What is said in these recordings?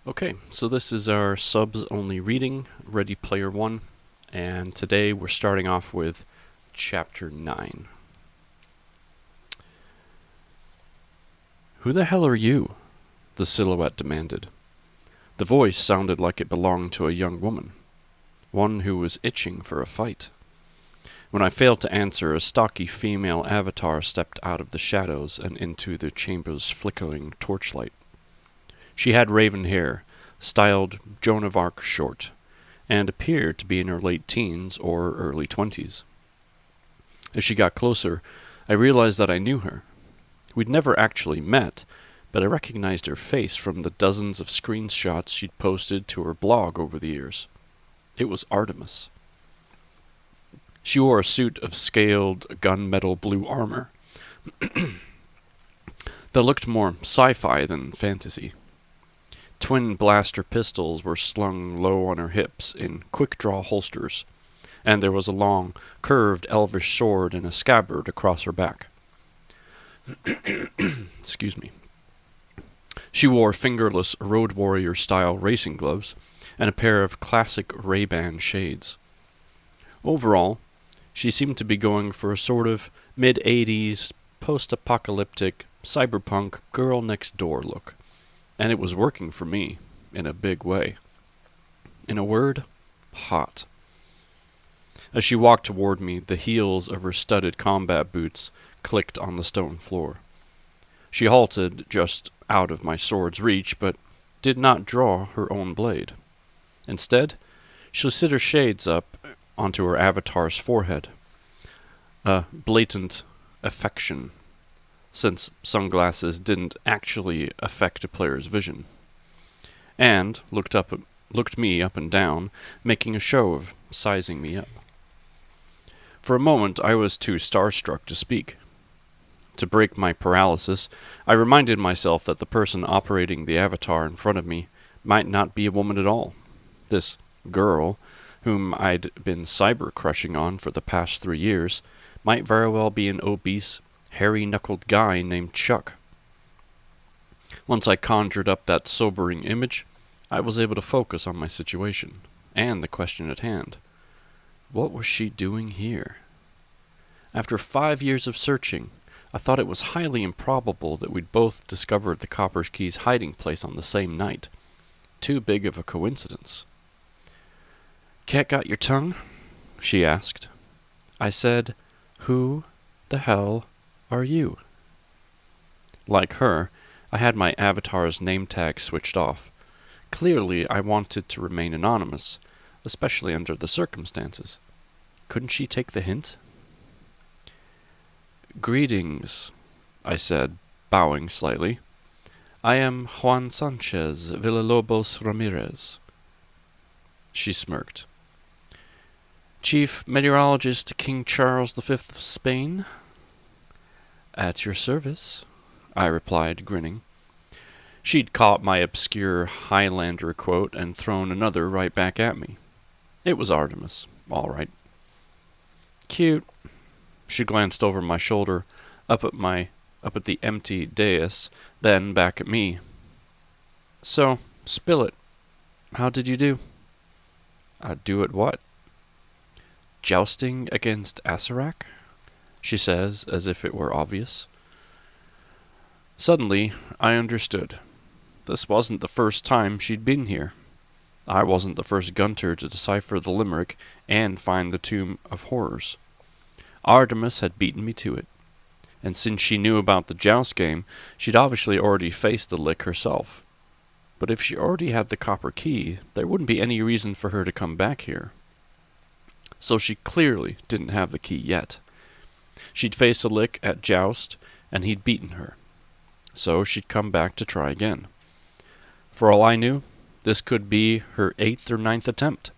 Okay, so this is our subs-only reading, Ready Player One, and today we're starting off with Chapter 9. "Who the hell are you?" the silhouette demanded. The voice sounded like it belonged to a young woman, one who was itching for a fight. When I failed to answer, a stocky female avatar stepped out of the shadows and into the chamber's flickering torchlight. She had raven hair, styled Joan of Arc short, and appeared to be in her late teens or early 20s. As she got closer, I realized that I knew her. We'd never actually met, but I recognized her face from the dozens of screenshots she'd posted to her blog over the years. It was Artemis. She wore a suit of scaled gunmetal blue armor that looked more sci-fi than fantasy. Twin blaster pistols were slung low on her hips in quick-draw holsters, and there was a long, curved elvish sword in a scabbard across her back. Excuse me. She wore fingerless Road Warrior-style racing gloves and a pair of classic Ray-Ban shades. Overall, she seemed to be going for a sort of mid-'80s, post-apocalyptic, cyberpunk girl-next-door look. And it was working for me, in a big way. In a word, hot. As she walked toward me, the heels of her studded combat boots clicked on the stone floor. She halted just out of my sword's reach, but did not draw her own blade. Instead, she slid her shades up onto her avatar's forehead. A blatant affection, since sunglasses didn't actually affect a player's vision, and looked me up and down, making a show of sizing me up. For a moment, I was too starstruck to speak. To break my paralysis, I reminded myself that the person operating the avatar in front of me might not be a woman at all. This girl, whom I'd been cyber-crushing on for the past 3 years, might very well be an obese, hairy-knuckled guy named Chuck. Once I conjured up that sobering image, I was able to focus on my situation, and the question at hand. What was she doing here? After 5 years of searching, I thought it was highly improbable that we'd both discovered the Copper's Key's hiding place on the same night. Too big of a coincidence. "Cat got your tongue?" she asked. I said, "Who the hell are you?" Like her, I had my avatar's name tag switched off. Clearly, I wanted to remain anonymous, especially under the circumstances. Couldn't she take the hint? "Greetings," I said, bowing slightly. "I am Juan Sanchez Villalobos Ramirez." She smirked. "Chief Meteorologist to King Charles V of Spain?" "At your service," I replied, grinning. She'd caught my obscure Highlander quote and thrown another right back at me. It was Artemis, all right. "Cute." She glanced over my shoulder, up at the empty dais, then back at me. "So, spill it. How did you do?" Do at what?" "Jousting against Acerak?" she says, as if it were obvious. Suddenly, I understood. This wasn't the first time she'd been here. I wasn't the first gunter to decipher the limerick and find the Tomb of Horrors. Artemis had beaten me to it, and since she knew about the joust game, she'd obviously already faced the lick herself. But if she already had the copper key, there wouldn't be any reason for her to come back here. So she clearly didn't have the key yet. She'd faced a lick at joust, and he'd beaten her. So she'd come back to try again. For all I knew, this could be her 8th or 9th attempt.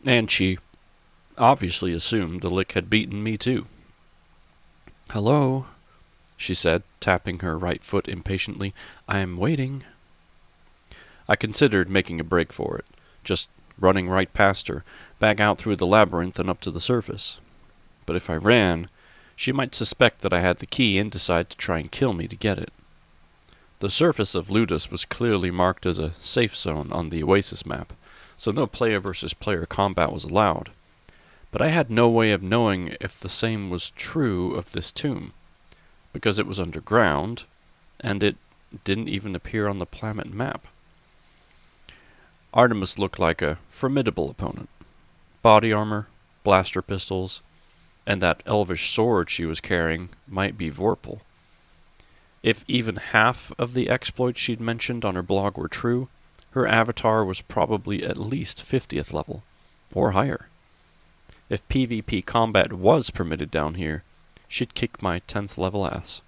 And she obviously assumed the lick had beaten me too. "Hello," she said, tapping her right foot impatiently. "I'm waiting." I considered making a break for it, just running right past her, back out through the labyrinth and up to the surface. But if I ran, she might suspect that I had the key and decide to try and kill me to get it. The surface of Ludus was clearly marked as a safe zone on the Oasis map, so no player versus player combat was allowed. But I had no way of knowing if the same was true of this tomb, because it was underground, and it didn't even appear on the planet map. Artemis looked like a formidable opponent. Body armor, blaster pistols, and that elvish sword she was carrying might be Vorpal. If even half of the exploits she'd mentioned on her blog were true, her avatar was probably at least 50th level, or higher. If PvP combat was permitted down here, she'd kick my 10th level ass.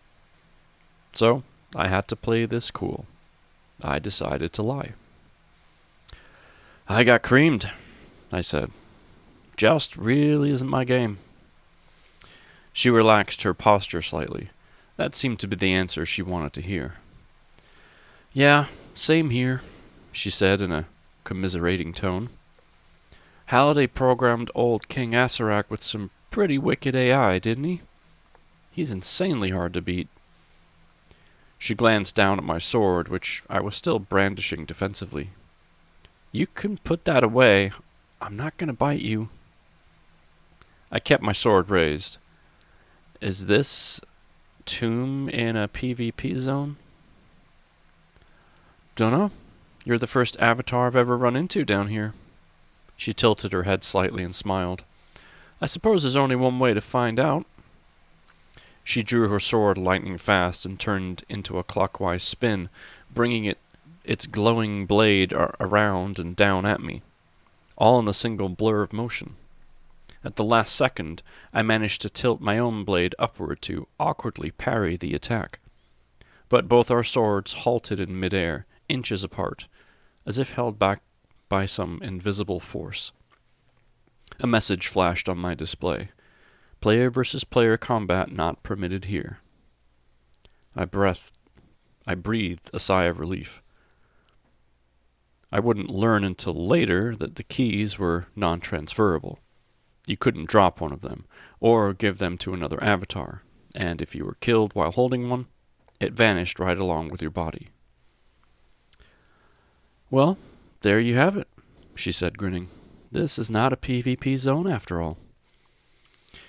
So, I had to play this cool. I decided to lie. I got creamed, I said. Joust really isn't my game. She relaxed her posture slightly. That seemed to be the answer she wanted to hear. Yeah, same here, she said in a commiserating tone. Halliday programmed old King Acerak with some pretty wicked AI, didn't he? He's insanely hard to beat. She glanced down at my sword, which I was still brandishing defensively. You can put that away. I'm not going to bite you. I kept my sword raised. Is this tomb in a PvP zone? Dunno. You're the first avatar I've ever run into down here. She tilted her head slightly and smiled. I suppose there's only one way to find out. She drew her sword lightning fast and turned into a clockwise spin, bringing its glowing blade around and down at me, all in a single blur of motion. At the last second, I managed to tilt my own blade upward to awkwardly parry the attack. But both our swords halted in midair, inches apart, as if held back by some invisible force. A message flashed on my display. Player versus player combat not permitted here. I breathed a sigh of relief. I wouldn't learn until later that the keys were non-transferable. You couldn't drop one of them, or give them to another avatar, and if you were killed while holding one, it vanished right along with your body. Well, there you have it, she said, grinning. This is not a PvP zone after all.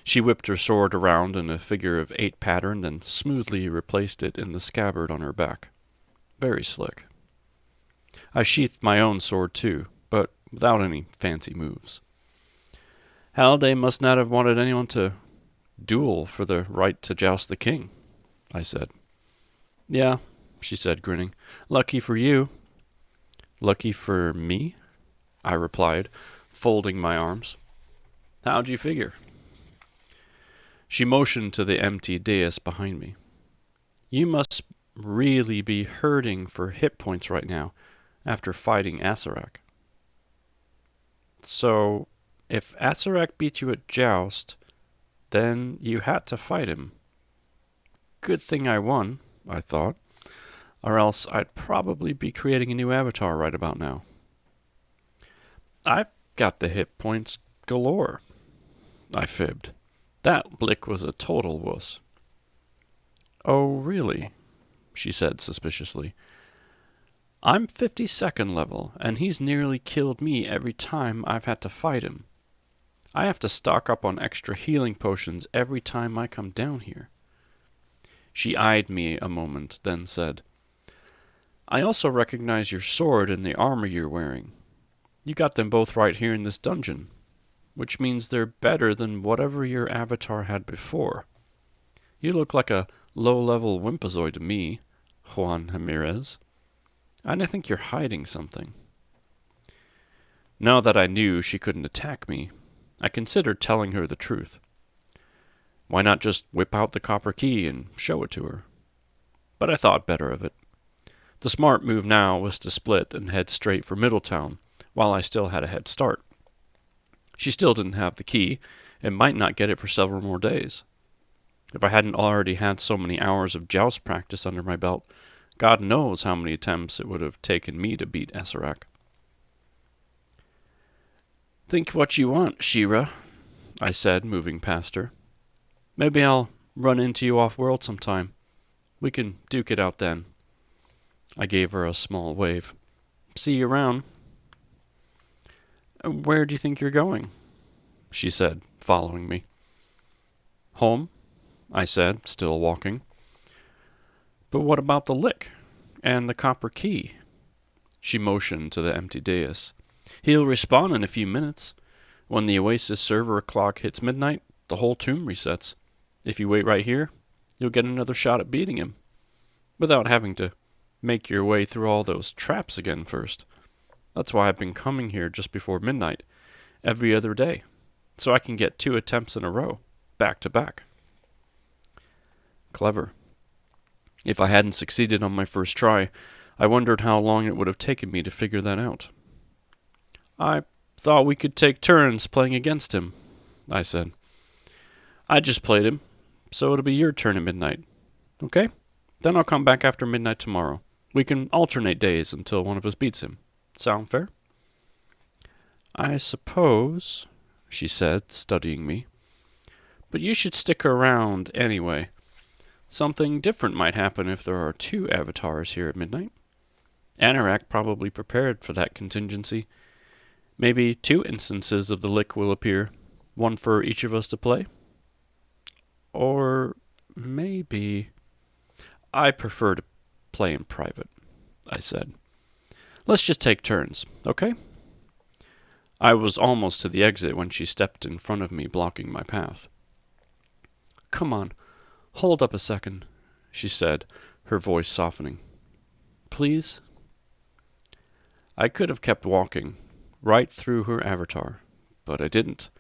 She whipped her sword around in a figure of 8 pattern, then smoothly replaced it in the scabbard on her back. Very slick. I sheathed my own sword too, but without any fancy moves. Halliday must not have wanted anyone to duel for the right to joust the king, I said. Yeah, she said, grinning. Lucky for you. Lucky for me? I replied, folding my arms. How'd you figure? She motioned to the empty dais behind me. You must really be hurting for hit points right now, after fighting Acerak. So, if Acerak beat you at Joust, then you had to fight him. Good thing I won, I thought, or else I'd probably be creating a new avatar right about now. I've got the hit points galore, I fibbed. That blick was a total wuss. Oh, really? She said suspiciously. I'm 52nd level, and he's nearly killed me every time I've had to fight him. I have to stock up on extra healing potions every time I come down here. She eyed me a moment, then said, I also recognize your sword and the armor you're wearing. You got them both right here in this dungeon, which means they're better than whatever your avatar had before. You look like a low-level Wimpazoid to me, Juan Ramirez. And I think you're hiding something. Now that I knew she couldn't attack me, I considered telling her the truth. Why not just whip out the copper key and show it to her? But I thought better of it. The smart move now was to split and head straight for Middletown, while I still had a head start. She still didn't have the key, and might not get it for several more days. If I hadn't already had so many hours of joust practice under my belt, God knows how many attempts it would have taken me to beat Acerak. Think what you want, Shira, I said, moving past her. Maybe I'll run into you off-world sometime. We can duke it out then. I gave her a small wave. See you around. Where do you think you're going? She said, following me. Home, I said, still walking. But what about the lick? And the copper key? She motioned to the empty dais. He'll respawn in a few minutes. When the Oasis server clock hits midnight, the whole tomb resets. If you wait right here, you'll get another shot at beating him, without having to make your way through all those traps again first. That's why I've been coming here just before midnight, every other day, so I can get 2 attempts in a row, back to back. Clever. If I hadn't succeeded on my first try, I wondered how long it would have taken me to figure that out. I thought we could take turns playing against him, I said. I just played him, so it'll be your turn at midnight. Okay? Then I'll come back after midnight tomorrow. We can alternate days until one of us beats him. Sound fair? I suppose, she said, studying me. But you should stick around anyway. Something different might happen if there are 2 avatars here at midnight. Anorak probably prepared for that contingency. Maybe 2 instances of the lick will appear, one for each of us to play. Or maybe... I prefer to play in private, I said. Let's just take turns, okay? I was almost to the exit when she stepped in front of me, blocking my path. Come on, hold up a second, she said, her voice softening. Please? I could have kept walking, right through her avatar, but I didn't.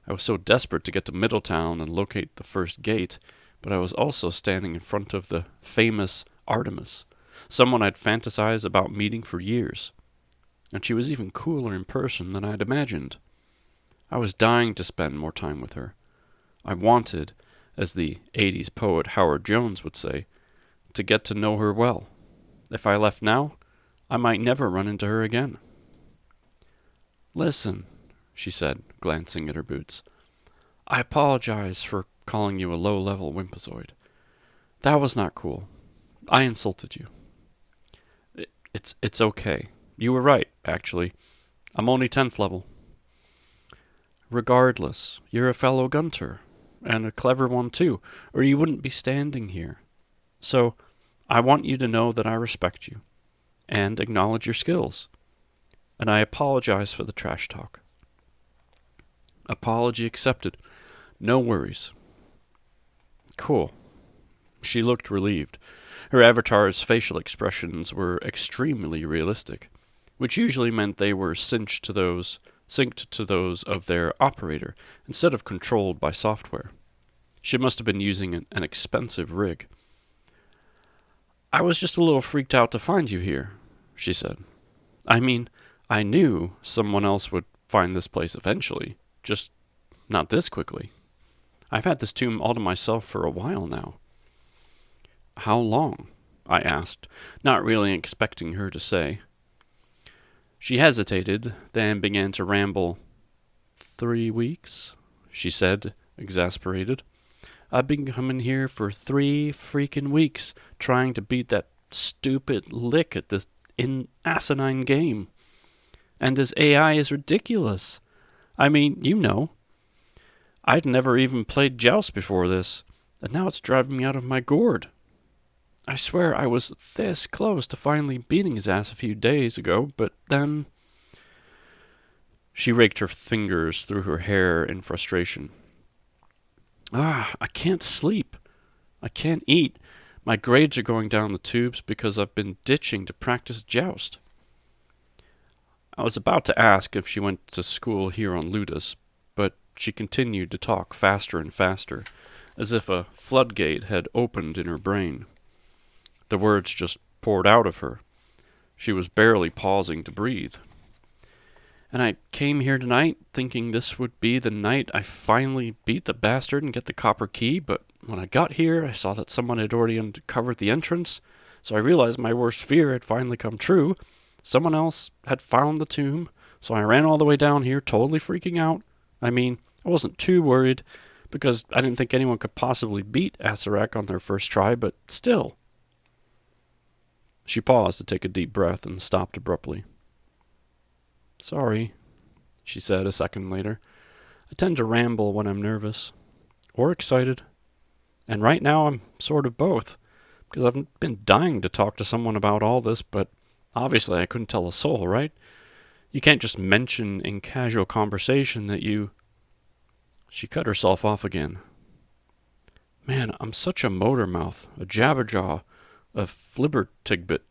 I was so desperate to get to Middletown and locate the first gate, but I was also standing in front of the famous Artemis, someone I'd fantasized about meeting for years. And she was even cooler in person than I'd imagined. I was dying to spend more time with her. I wanted, as the 80s poet Howard Jones would say, to get to know her well. If I left now, I might never run into her again. Listen, she said, glancing at her boots. I apologize for calling you a low-level wimpozoid. That was not cool. I insulted you. It's okay. You were right, actually. I'm only 10th level. Regardless, you're a fellow gunter, and a clever one too, or you wouldn't be standing here. So, I want you to know that I respect you, and acknowledge your skills. And I apologize for the trash talk. Apology accepted. No worries. Cool. She looked relieved. Her avatar's facial expressions were extremely realistic, which usually meant they were synced to those of their operator, instead of controlled by software. She must have been using an expensive rig. I was just a little freaked out to find you here, she said. I mean, I knew someone else would find this place eventually, just not this quickly. I've had this tomb all to myself for a while now. How long? I asked, not really expecting her to say. She hesitated, then began to ramble. 3 weeks, she said, exasperated. I've been coming here for 3 freaking weeks, trying to beat that stupid lick at this asinine game. And his AI is ridiculous. I mean, you know. I'd never even played Joust before this, and now it's driving me out of my gourd. I swear I was this close to finally beating his ass a few days ago, but then... She raked her fingers through her hair in frustration. I can't sleep. I can't eat. My grades are going down the tubes because I've been ditching to practice Joust. I was about to ask if she went to school here on Ludus, but she continued to talk faster and faster, as if a floodgate had opened in her brain. The words just poured out of her. She was barely pausing to breathe. And I came here tonight thinking this would be the night I finally beat the bastard and get the copper key, but when I got here I saw that someone had already uncovered the entrance, so I realized my worst fear had finally come true. Someone else had found the tomb, so I ran all the way down here totally freaking out. I mean, I wasn't too worried, because I didn't think anyone could possibly beat Acererak on their first try, but still. She paused to take a deep breath and stopped abruptly. Sorry, she said a second later. I tend to ramble when I'm nervous. Or excited. And right now I'm sort of both. Because I've been dying to talk to someone about all this, but obviously I couldn't tell a soul, right? You can't just mention in casual conversation that you... She cut herself off again. Man, I'm such a motor mouth, a jabberjaw, a flibbertigbit.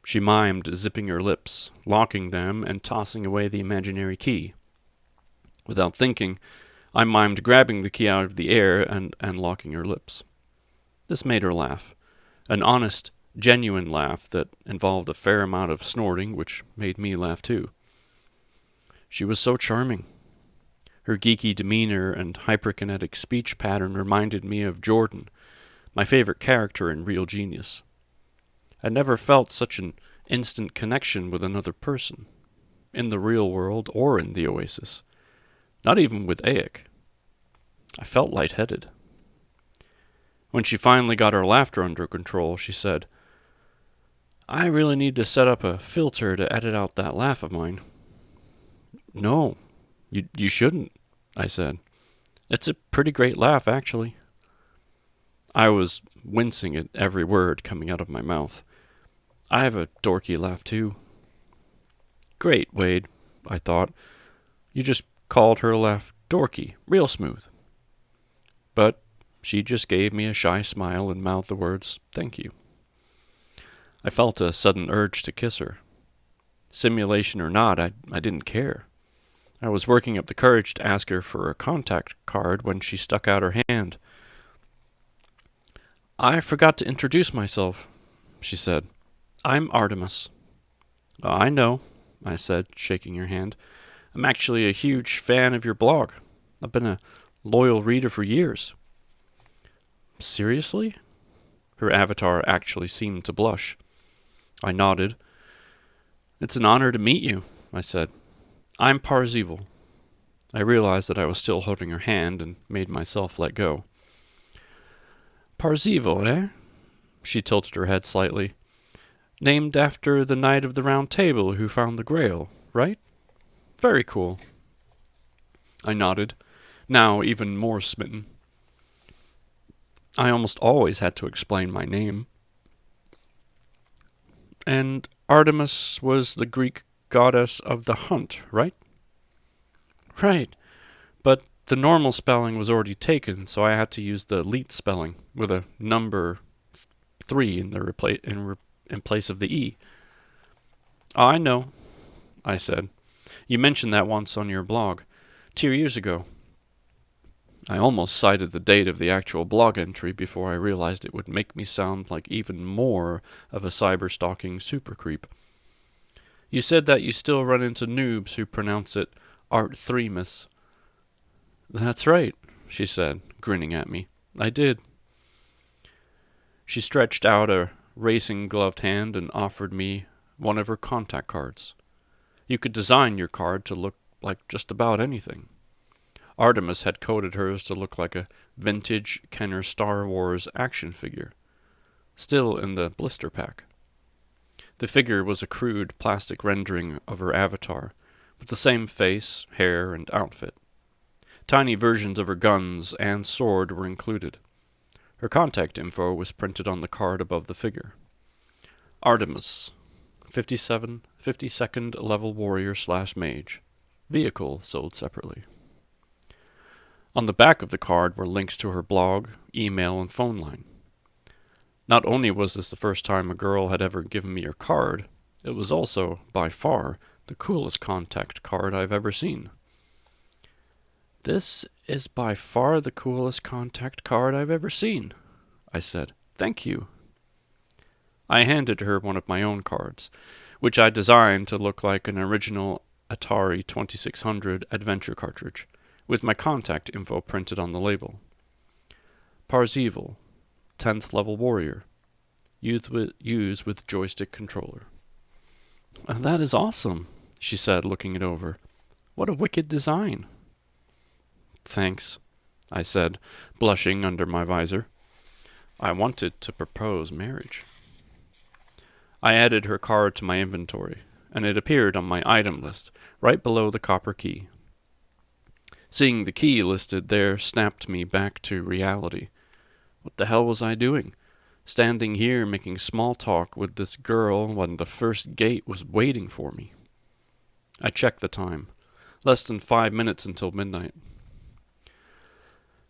She mimed zipping her lips, locking them, and tossing away the imaginary key. Without thinking, I mimed grabbing the key out of the air and locking her lips. This made her laugh, an honest, genuine laugh that involved a fair amount of snorting, which made me laugh too. She was so charming. Her geeky demeanor and hyperkinetic speech pattern reminded me of Jordan, my favorite character in Real Genius. I never felt such an instant connection with another person, in the real world or in the Oasis. Not even with Aik. I felt lightheaded. When she finally got her laughter under control, she said, I really need to set up a filter to edit out that laugh of mine. No, you shouldn't, I said. It's a pretty great laugh, actually. I was wincing at every word coming out of my mouth. I have a dorky laugh, too. Great, Wade, I thought. You just called her laugh dorky, real smooth. But she just gave me a shy smile and mouthed the words, thank you. I felt a sudden urge to kiss her. Simulation or not, I didn't care. I was working up the courage to ask her for a contact card when she stuck out her hand. I forgot to introduce myself, she said. I'm Artemis. I know, I said, shaking her hand. I'm actually a huge fan of your blog. I've been a loyal reader for years. Seriously? Her avatar actually seemed to blush. I nodded. It's an honor to meet you, I said. I'm Parzival. I realized that I was still holding her hand and made myself let go. Parzival, eh? She tilted her head slightly. Named after the Knight of the Round Table who found the Grail, right? Very cool. I nodded, now even more smitten. I almost always had to explain my name. And Artemis was the Greek goddess of the hunt, right? Right, but the normal spelling was already taken, so I had to use the elite spelling with a number 3 in place of the E. Oh, I know, I said. You mentioned that once on your blog, 2 years ago. I almost cited the date of the actual blog entry before I realized it would make me sound like even more of a cyber-stalking super creep. You said that you still run into noobs who pronounce it Art3 That's right, she said, grinning at me. I did. She stretched out a racing-gloved hand and offered me one of her contact cards. You could design your card to look like just about anything. Artemis had coded hers to look like a vintage Kenner Star Wars action figure, still in the blister pack. The figure was a crude plastic rendering of her avatar, with the same face, hair, and outfit. Tiny versions of her guns and sword were included. Her contact info was printed on the card above the figure. Artemis, 52nd level warrior / mage. Vehicle sold separately. On the back of the card were links to her blog, email, and phone line. Not only was this the first time a girl had ever given me her card, it was also, by far, the coolest contact card I've ever seen. This is by far the coolest contact card I've ever seen, I said. Thank you. I handed her one of my own cards, which I designed to look like an original Atari 2600 adventure cartridge, with my contact info printed on the label. Parzival, 10th level warrior. Use with joystick controller. That is awesome, she said, looking it over. What a wicked design. Thanks, I said, blushing under my visor. I wanted to propose marriage. I added her card to my inventory, and it appeared on my item list, right below the copper key. Seeing the key listed there snapped me back to reality. What the hell was I doing? Standing here making small talk with this girl when the first gate was waiting for me. I checked the time. Less than 5 minutes until midnight.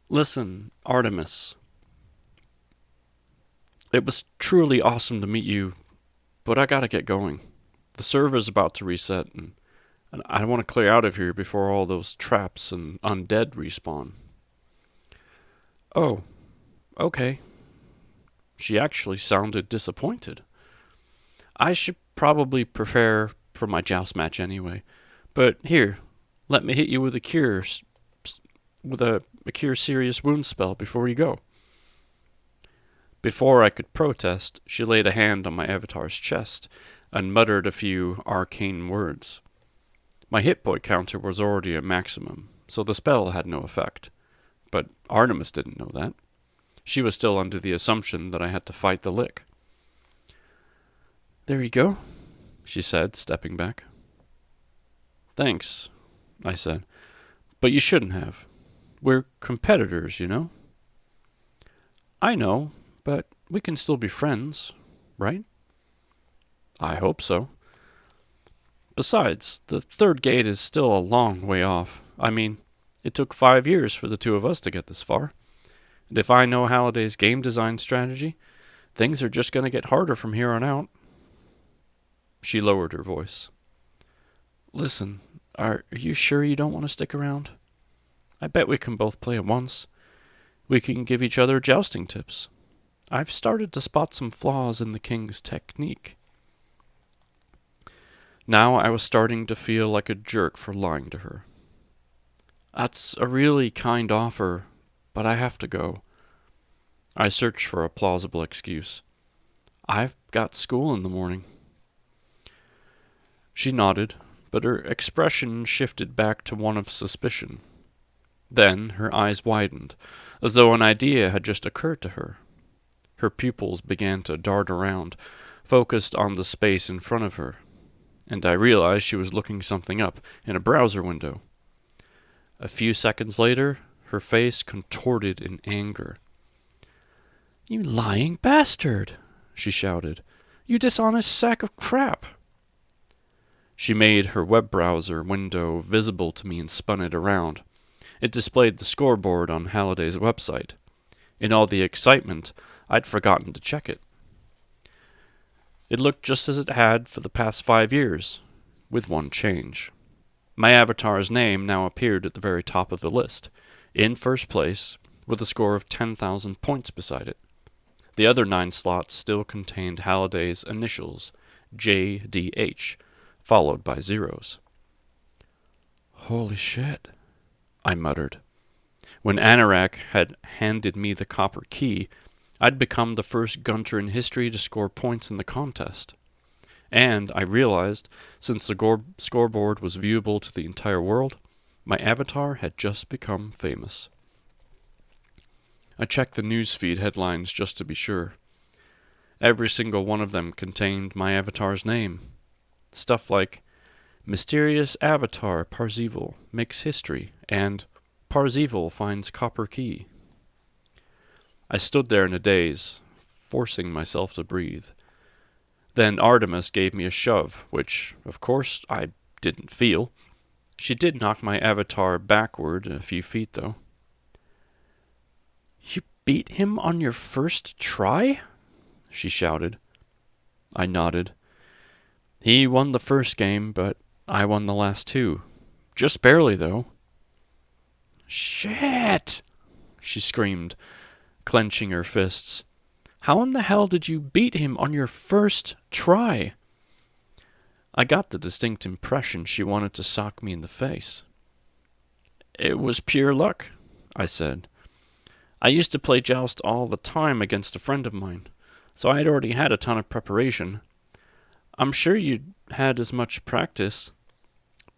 Listen, Artemis. It was truly awesome to meet you, but I gotta get going. The server's about to reset, and I want to clear out of here before all those traps and undead respawn. Oh, okay. She actually sounded disappointed. I should probably prepare for my joust match anyway. But here, let me hit you with a cure serious wound spell before you go. Before I could protest, she laid a hand on my avatar's chest and muttered a few arcane words. My hit point counter was already at maximum, so the spell had no effect. But Artemis didn't know that. She was still under the assumption that I had to fight the lick. There you go, she said, stepping back. Thanks, I said, but you shouldn't have. We're competitors, you know? I know, but we can still be friends, right? I hope so. Besides, the third gate is still a long way off. I mean, it took 5 years for the two of us to get this far. And if I know Halliday's game design strategy, things are just going to get harder from here on out. She lowered her voice. Listen, are you sure you don't want to stick around? I bet we can both play at once. We can give each other jousting tips. I've started to spot some flaws in the king's technique. Now I was starting to feel like a jerk for lying to her. That's a really kind offer, but I have to go. I searched for a plausible excuse. I've got school in the morning. She nodded, but her expression shifted back to one of suspicion. Then her eyes widened, as though an idea had just occurred to her. Her pupils began to dart around, focused on the space in front of her, and I realized she was looking something up in a browser window. A few seconds later, her face contorted in anger. You lying bastard, she shouted. You dishonest sack of crap. She made her web browser window visible to me and spun it around. It displayed the scoreboard on Halliday's website. In all the excitement, I'd forgotten to check it. It looked just as it had for the past 5 years, with one change. My avatar's name now appeared at the very top of the list, in first place, with a score of 10,000 points beside it. The other 9 slots still contained Halliday's initials, JDH, followed by zeros. Holy shit, I muttered. When Anorak had handed me the copper key, I'd become the first gunter in history to score points in the contest. And, I realized, since the scoreboard was viewable to the entire world, my avatar had just become famous. I checked the newsfeed headlines just to be sure. Every single one of them contained my avatar's name. Stuff like, Mysterious Avatar Parzival makes history, and Parzival finds copper key. I stood there in a daze, forcing myself to breathe. Then Artemis gave me a shove, which, of course, I didn't feel. She did knock my avatar backward a few feet, though. You beat him on your first try? She shouted. I nodded. He won the first game, but I won the last 2. Just barely, though. Shit! She screamed, clenching her fists. How in the hell did you beat him on your first try? I got the distinct impression she wanted to sock me in the face. It was pure luck, I said. I used to play joust all the time against a friend of mine, so I had already had a ton of preparation. I'm sure you'd had as much practice.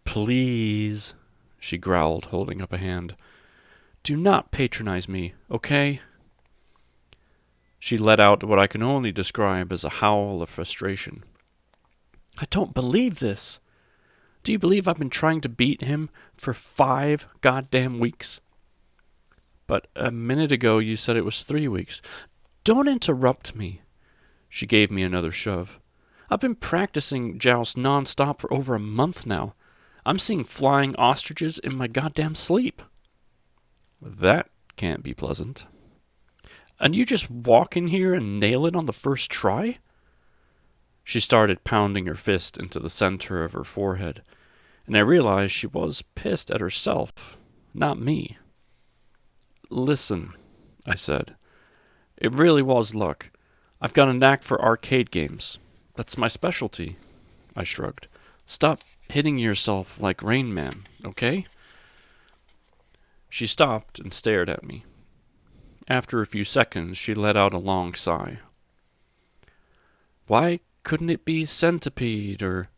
Please, she growled, holding up a hand. Do not patronize me, okay? She let out what I can only describe as a howl of frustration. I don't believe this. Do you believe I've been trying to beat him for 5 goddamn weeks? But a minute ago you said it was 3 weeks. Don't interrupt me. She gave me another shove. I've been practicing joust nonstop for over a month now. I'm seeing flying ostriches in my goddamn sleep. That can't be pleasant. And you just walk in here and nail it on the first try? She started pounding her fist into the center of her forehead, and I realized she was pissed at herself, not me. Listen, I said. It really was luck. I've got a knack for arcade games. That's my specialty. I shrugged. Stop hitting yourself like Rain Man, okay? She stopped and stared at me. After a few seconds, she let out a long sigh. Why couldn't it be Centipede or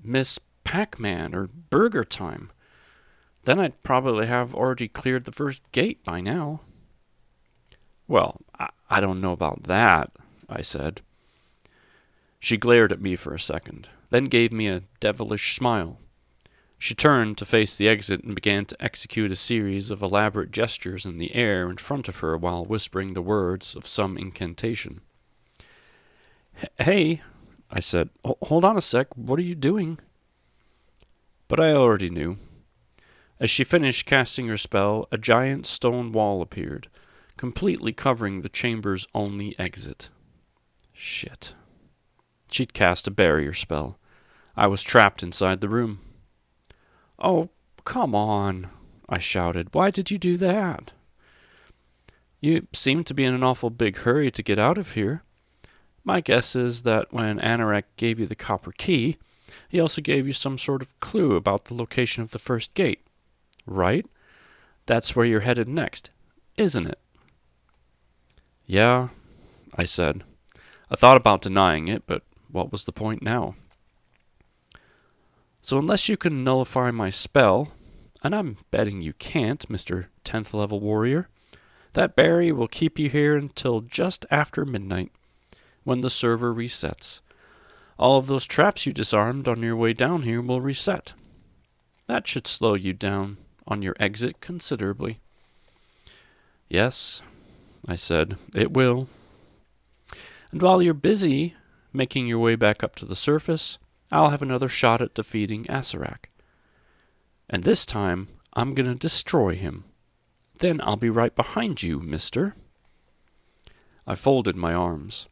Miss Pac-Man or Burger Time? Then I'd probably have already cleared the first gate by now. Well, I don't know about that, I said. She glared at me for a second, then gave me a devilish smile. She turned to face the exit and began to execute a series of elaborate gestures in the air in front of her while whispering the words of some incantation. Hey, I said, hold on a sec, what are you doing? But I already knew. As she finished casting her spell, a giant stone wall appeared, completely covering the chamber's only exit. Shit. She'd cast a barrier spell. I was trapped inside the room. Oh, come on, I shouted. Why did you do that? You seem to be in an awful big hurry to get out of here. My guess is that when Anorak gave you the copper key, he also gave you some sort of clue about the location of the first gate. Right? That's where you're headed next, isn't it? Yeah, I said. I thought about denying it, but what was the point now? So unless you can nullify my spell, and I'm betting you can't, Mr. 10th level warrior, that barrier will keep you here until just after midnight, when the server resets. All of those traps you disarmed on your way down here will reset. That should slow you down on your exit considerably. Yes, I said, it will. And while you're busy making your way back up to the surface, I'll have another shot at defeating Asarak. And this time, I'm going to destroy him. Then I'll be right behind you, mister. I folded my arms.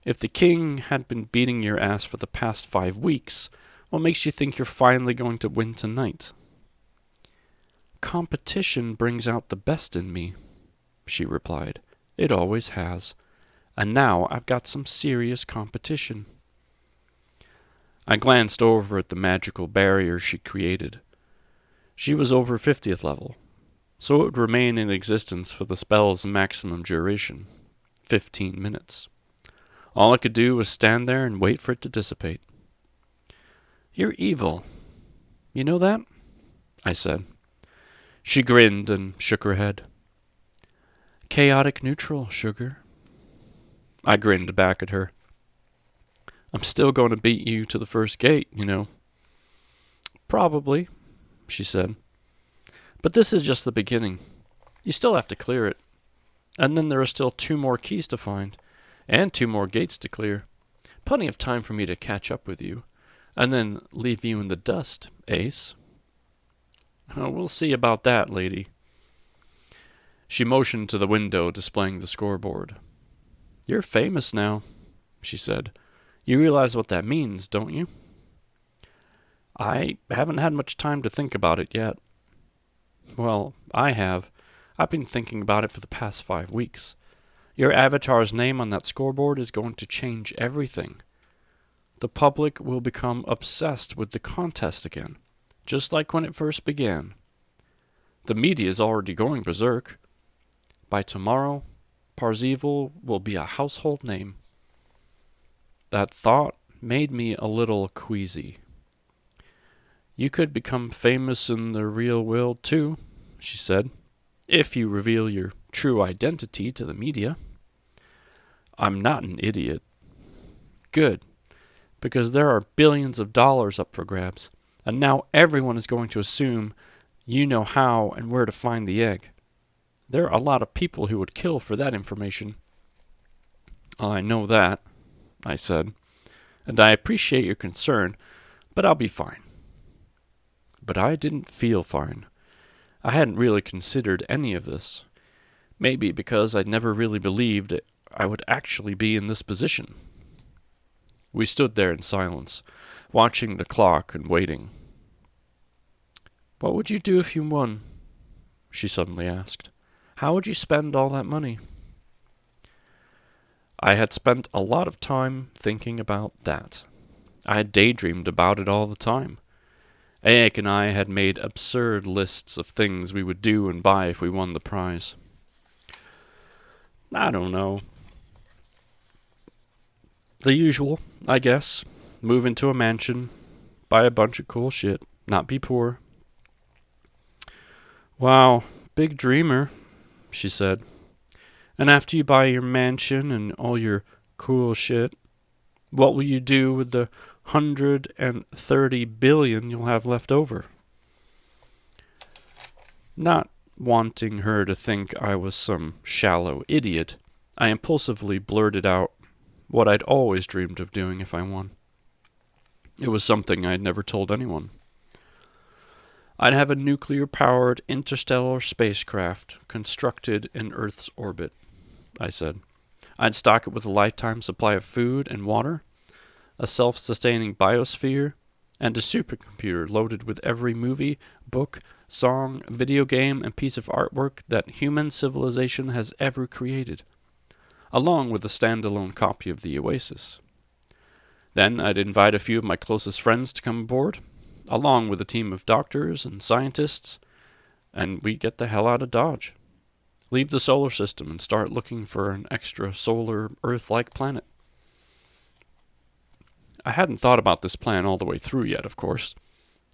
If the king had been beating your ass for the past 5 weeks, what makes you think you're finally going to win tonight? Competition brings out the best in me, she replied. It always has. And now I've got some serious competition. I glanced over at the magical barrier she created. She was over 50th level, so it would remain in existence for the spell's maximum duration, 15 minutes. All I could do was stand there and wait for it to dissipate. You're evil. You know that? I said. She grinned and shook her head. Chaotic neutral, sugar. I grinned back at her. I'm still going to beat you to the first gate, you know. Probably, she said. But this is just the beginning. You still have to clear it. And then there are still 2 more keys to find, and 2 more gates to clear. Plenty of time for me to catch up with you, and then leave you in the dust, Ace. Oh, we'll see about that, lady. She motioned to the window displaying the scoreboard. You're famous now, she said. You realize what that means, don't you? I haven't had much time to think about it yet. Well, I have. I've been thinking about it for the past 5 weeks. Your avatar's name on that scoreboard is going to change everything. The public will become obsessed with the contest again, just like when it first began. The media is already going berserk. By tomorrow, Parzival will be a household name. That thought made me a little queasy. You could become famous in the real world too, she said, if you reveal your true identity to the media. I'm not an idiot. Good, because there are billions of dollars up for grabs, and now everyone is going to assume you know how and where to find the egg. There are a lot of people who would kill for that information. I know that, I said, and I appreciate your concern, but I'll be fine. But I didn't feel fine. I hadn't really considered any of this. Maybe because I'd never really believed I would actually be in this position. We stood there in silence, watching the clock and waiting. What would you do if you won? She suddenly asked. How would you spend all that money? I had spent a lot of time thinking about that. I had daydreamed about it all the time. Aek and I had made absurd lists of things we would do and buy if we won the prize. I don't know. The usual, I guess. Move into a mansion, buy a bunch of cool shit, not be poor. Wow, big dreamer, she said. And after you buy your mansion and all your cool shit, what will you do with the 130 billion you'll have left over? Not wanting her to think I was some shallow idiot, I impulsively blurted out what I'd always dreamed of doing if I won. It was something I'd never told anyone. I'd have a nuclear-powered interstellar spacecraft constructed in Earth's orbit, I said. I'd stock it with a lifetime supply of food and water, a self-sustaining biosphere, and a supercomputer loaded with every movie, book, song, video game, and piece of artwork that human civilization has ever created, along with a standalone copy of the Oasis. Then I'd invite a few of my closest friends to come aboard, along with a team of doctors and scientists, and we'd get the hell out of Dodge. Leave the solar system and start looking for an extra solar Earth-like planet. I hadn't thought about this plan all the way through yet, of course.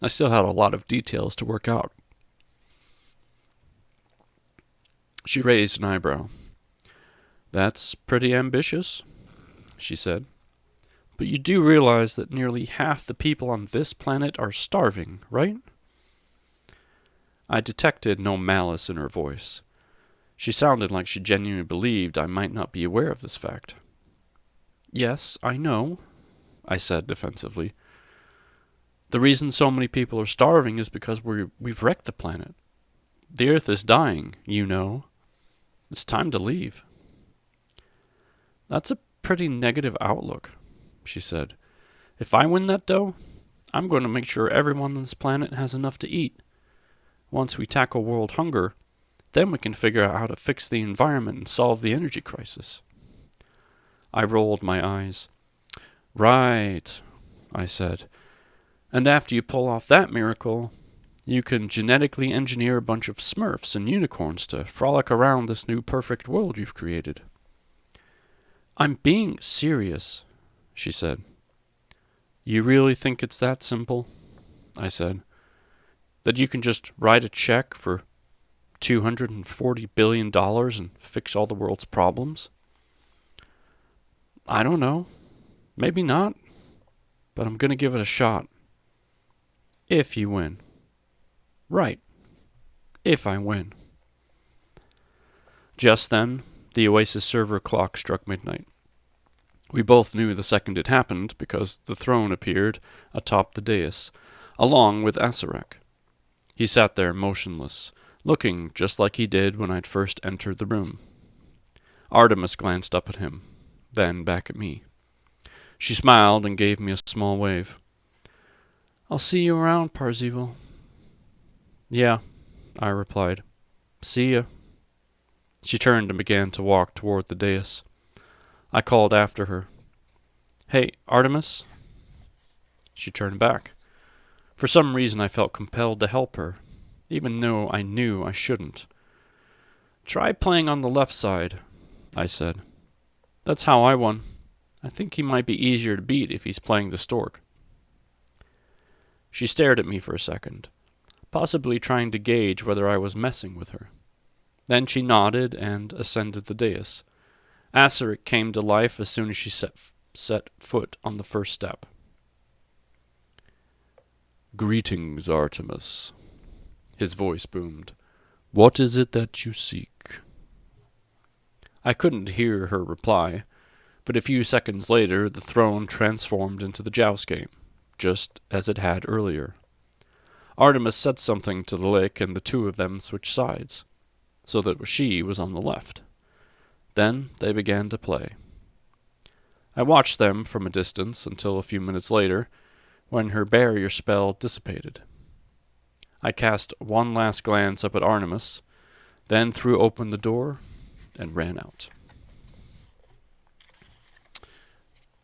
I still had a lot of details to work out. She raised an eyebrow. That's pretty ambitious, she said. But you do realize that nearly half the people on this planet are starving, right? I detected no malice in her voice. She sounded like she genuinely believed I might not be aware of this fact. Yes, I know, I said defensively. The reason so many people are starving is because we've wrecked the planet. The Earth is dying, you know. It's time to leave. That's a pretty negative outlook, she said. If I win that dough, I'm going to make sure everyone on this planet has enough to eat. Once we tackle world hunger, then we can figure out how to fix the environment and solve the energy crisis. I rolled my eyes. Right, I said. And after you pull off that miracle, you can genetically engineer a bunch of Smurfs and unicorns to frolic around this new perfect world you've created. I'm being serious, she said. You really think it's that simple? I said. That you can just write a check for $240 billion and fix all the world's problems? I don't know. Maybe not. But I'm going to give it a shot. If you win. Right. If I win. Just then, the Oasis server clock struck midnight. We both knew the second it happened because the throne appeared atop the dais, along with Asarak. He sat there motionless, looking just like he did when I'd first entered the room. Artemis glanced up at him, then back at me. She smiled and gave me a small wave. I'll see you around, Parzival. Yeah, I replied. See ya. She turned and began to walk toward the dais. I called after her. Hey, Artemis? She turned back. For some reason I felt compelled to help her, even though I knew I shouldn't. Try playing on the left side, I said. That's how I won. I think he might be easier to beat if he's playing the stork. She stared at me for a second, possibly trying to gauge whether I was messing with her. Then she nodded and ascended the dais. Asarik came to life as soon as she set foot on the first step. "Greetings, Artemis," his voice boomed. "What is it that you seek?" I couldn't hear her reply, but a few seconds later the throne transformed into the joust game, just as it had earlier. Artemis said something to the Lick, and the two of them switched sides, so that she was on the left. Then they began to play. I watched them from a distance until a few minutes later, when her barrier spell dissipated. I cast one last glance up at Artemis, then threw open the door and ran out.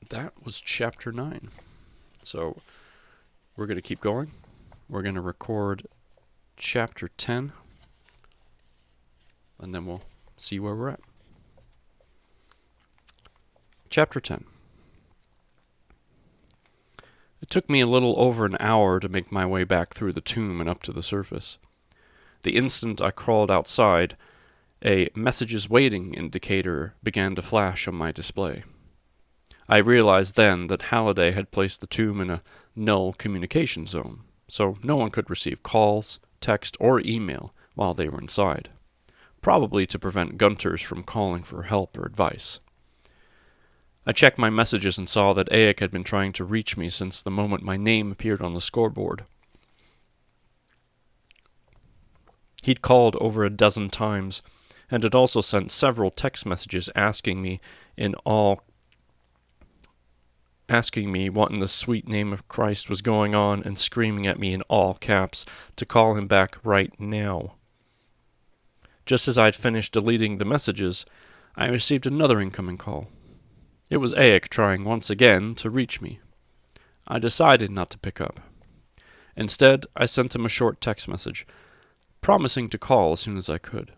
That was Chapter 9. So we're going to keep going. We're going to record Chapter 10, and then we'll see where we're at. Chapter 10. It took me a little over an hour to make my way back through the tomb and up to the surface. The instant I crawled outside, a messages waiting indicator began to flash on my display. I realized then that Halliday had placed the tomb in a null communication zone, so no one could receive calls, text, or email while they were inside, probably to prevent Gunters from calling for help or advice. I checked my messages and saw that Aik had been trying to reach me since the moment my name appeared on the scoreboard. He'd called over a dozen times, and had also sent several text messages asking me what in the sweet name of Christ was going on, and screaming at me in all caps to call him back right now. Just as I'd finished deleting the messages, I received another incoming call. It was Aik trying once again to reach me. I decided not to pick up. Instead, I sent him a short text message, promising to call as soon as I could.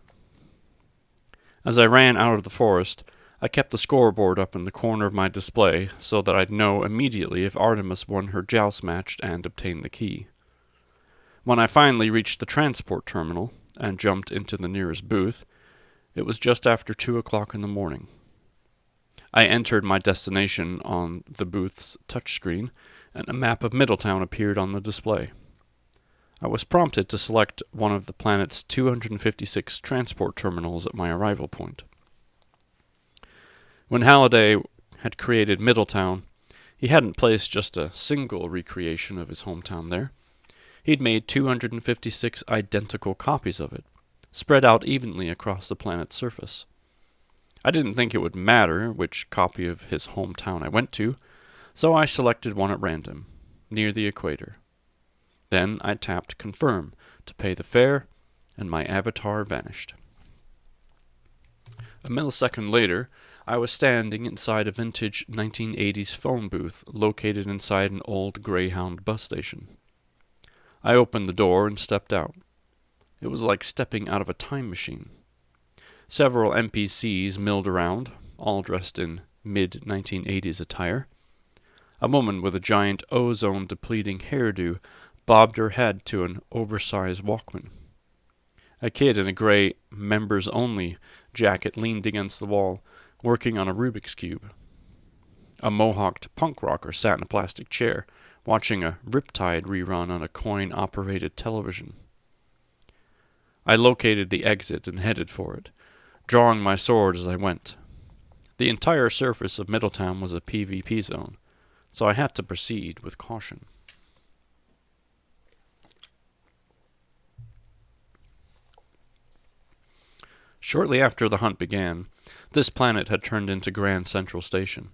As I ran out of the forest, I kept the scoreboard up in the corner of my display so that I'd know immediately if Artemis won her joust match and obtained the key. When I finally reached the transport terminal and jumped into the nearest booth, it was just after 2 o'clock in the morning. I entered my destination on the booth's touchscreen, and a map of Middletown appeared on the display. I was prompted to select one of the planet's 256 transport terminals at my arrival point. When Halliday had created Middletown, he hadn't placed just a single recreation of his hometown there. He'd made 256 identical copies of it, spread out evenly across the planet's surface. I didn't think it would matter which copy of his hometown I went to, so I selected one at random, near the equator. Then I tapped Confirm to pay the fare, and my avatar vanished. A millisecond later, I was standing inside a vintage 1980s phone booth located inside an old Greyhound bus station. I opened the door and stepped out. It was like stepping out of a time machine. Several NPCs milled around, all dressed in mid-1980s attire. A woman with a giant ozone-depleting hairdo bobbed her head to an oversized Walkman. A kid in a gray members-only jacket leaned against the wall, working on a Rubik's Cube. A mohawked punk rocker sat in a plastic chair, watching a Riptide rerun on a coin-operated television. I located the exit and headed for it, drawing my sword as I went. The entire surface of Middletown was a PvP zone, so I had to proceed with caution. Shortly after the hunt began, this planet had turned into Grand Central Station,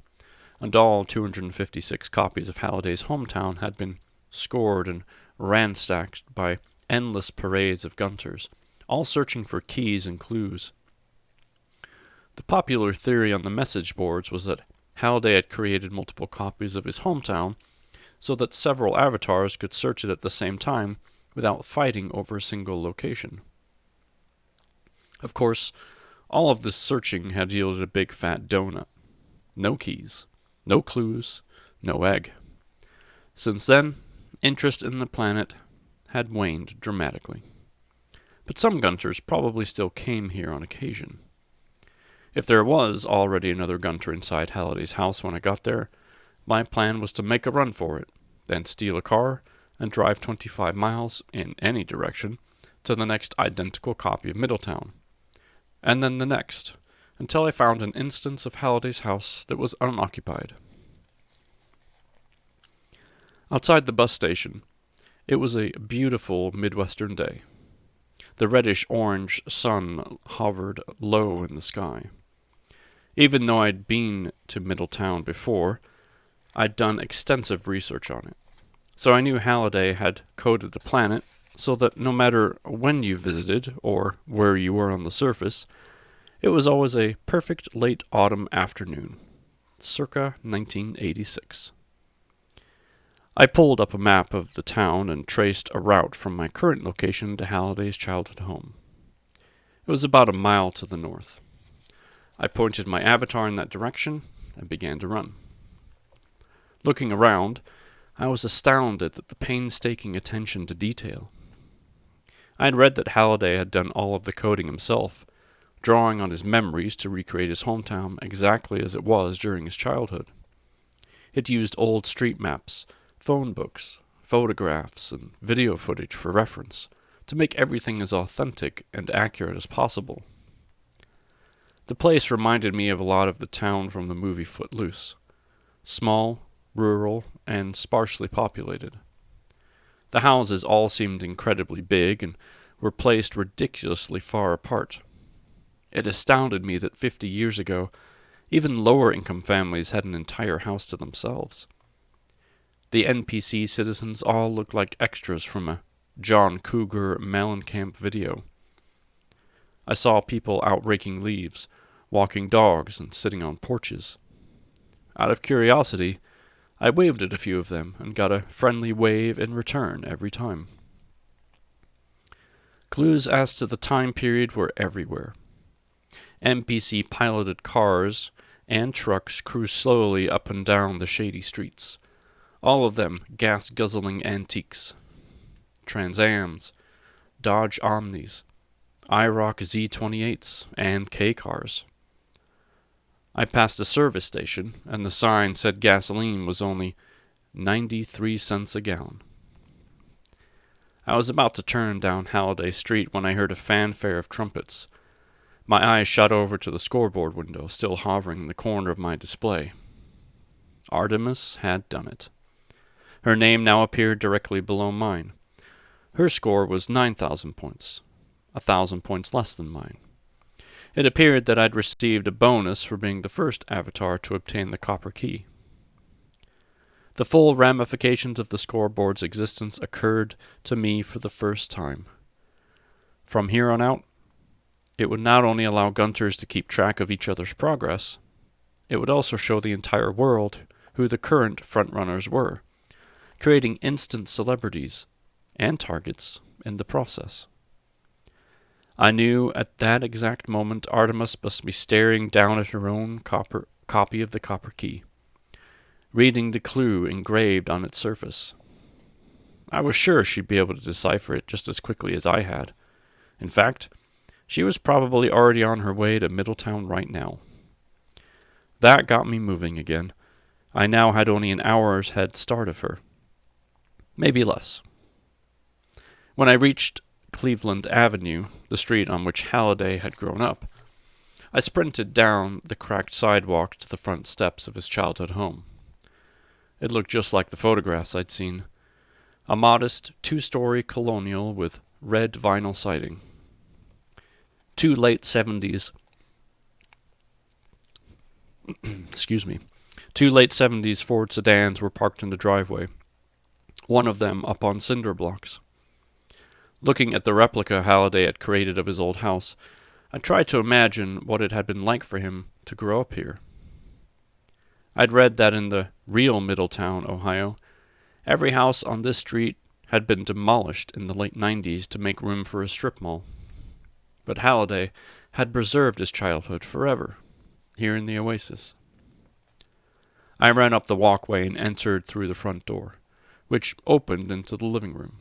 and all 256 copies of Halliday's hometown had been scored and ransacked by endless parades of Gunters, all searching for keys and clues. The popular theory on the message boards was that Halliday had created multiple copies of his hometown so that several avatars could search it at the same time without fighting over a single location. Of course, all of this searching had yielded a big fat donut. No keys, no clues, no egg. Since then, interest in the planet had waned dramatically. But some Gunters probably still came here on occasion. If there was already another Gunter inside Halliday's house when I got there, my plan was to make a run for it, then steal a car and drive 25 miles in any direction to the next identical copy of Middletown, and then the next, until I found an instance of Halliday's house that was unoccupied. Outside the bus station, it was a beautiful Midwestern day. The reddish-orange sun hovered low in the sky. Even though I'd been to Middletown before, I'd done extensive research on it. So I knew Halliday had coded the planet so that no matter when you visited or where you were on the surface, it was always a perfect late autumn afternoon, circa 1986. I pulled up a map of the town and traced a route from my current location to Halliday's childhood home. It was about a mile to the north. I pointed my avatar in that direction and began to run. Looking around, I was astounded at the painstaking attention to detail. I had read that Halliday had done all of the coding himself, drawing on his memories to recreate his hometown exactly as it was during his childhood. It used old street maps, phone books, photographs, and video footage for reference to make everything as authentic and accurate as possible. The place reminded me of a lot of the town from the movie Footloose. Small, rural, and sparsely populated. The houses all seemed incredibly big and were placed ridiculously far apart. It astounded me that 50 years ago, even lower-income families had an entire house to themselves. The NPC citizens all looked like extras from a John Cougar Mellencamp video. I saw people out raking leaves, walking dogs, and sitting on porches. Out of curiosity, I waved at a few of them and got a friendly wave in return every time. Clues as to the time period were everywhere. NPC piloted cars and trucks cruised slowly up and down the shady streets, all of them gas-guzzling antiques. Trans Ams, Dodge Omnis, IROC Z28s, and K-cars. I passed a service station, and the sign said gasoline was only 93 cents a gallon. I was about to turn down Halliday Street when I heard a fanfare of trumpets. My eyes shot over to the scoreboard window, still hovering in the corner of my display. Artemis had done it. Her name now appeared directly below mine. Her score was 9,000 points, 1,000 points less than mine. It appeared that I'd received a bonus for being the first avatar to obtain the copper key. The full ramifications of the scoreboard's existence occurred to me for the first time. From here on out, it would not only allow Gunters to keep track of each other's progress, it would also show the entire world who the current frontrunners were, creating instant celebrities and targets in the process. I knew at that exact moment Artemis must be staring down at her own copy of the copper key, reading the clue engraved on its surface. I was sure she'd be able to decipher it just as quickly as I had. In fact, she was probably already on her way to Middletown right now. That got me moving again. I now had only an hour's head start of her. Maybe less. When I reached Cleveland Avenue, the street on which Halliday had grown up, I sprinted down the cracked sidewalk to the front steps of his childhood home. It looked just like the photographs I'd seen. A modest, 2-story colonial with red vinyl siding. Two late 70s Ford sedans were parked in the driveway, one of them up on cinder blocks. Looking at the replica Halliday had created of his old house, I tried to imagine what it had been like for him to grow up here. I'd read that in the real Middletown, Ohio, every house on this street had been demolished in the late 90s to make room for a strip mall. But Halliday had preserved his childhood forever, here in the oasis. I ran up the walkway and entered through the front door, which opened into the living room.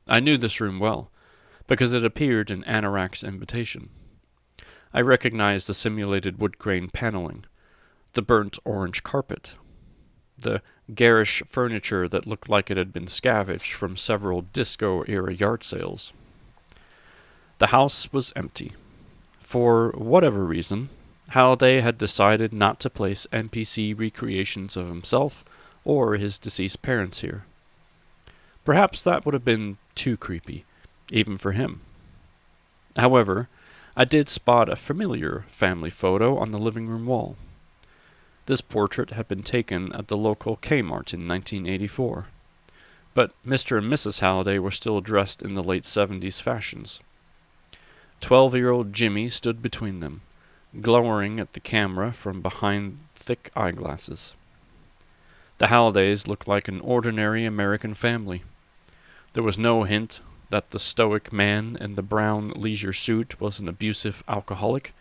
I knew this room well, because it appeared in Anorak's invitation. I recognized the simulated wood grain paneling, the burnt orange carpet, the garish furniture that looked like it had been scavenged from several disco-era yard sales. The house was empty. For whatever reason, Halliday had decided not to place NPC recreations of himself or his deceased parents here. Perhaps that would have been too creepy, even for him. However, I did spot a familiar family photo on the living room wall. This portrait had been taken at the local Kmart in 1984, but Mr. and Mrs. Halliday were still dressed in the late 70s fashions. 12-year-old Jimmy stood between them, glowering at the camera from behind thick eyeglasses. The Hallidays looked like an ordinary American family. There was no hint that the stoic man in the brown leisure suit was an abusive alcoholic,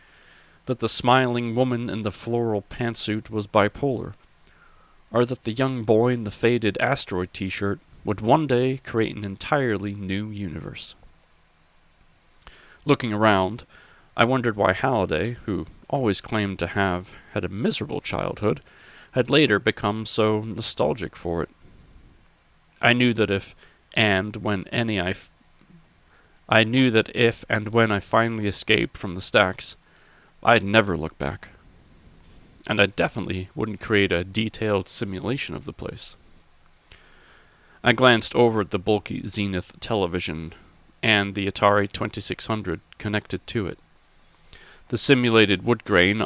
that the smiling woman in the floral pantsuit was bipolar, or that the young boy in the faded asteroid t-shirt would one day create an entirely new universe. Looking around, I wondered why Halliday, who always claimed to have had a miserable childhood, had later become so nostalgic for it. I knew that if and when I finally escaped from the stacks, I'd never look back. And I definitely wouldn't create a detailed simulation of the place. I glanced over at the bulky Zenith television and the Atari 2600 connected to it. The simulated wood grain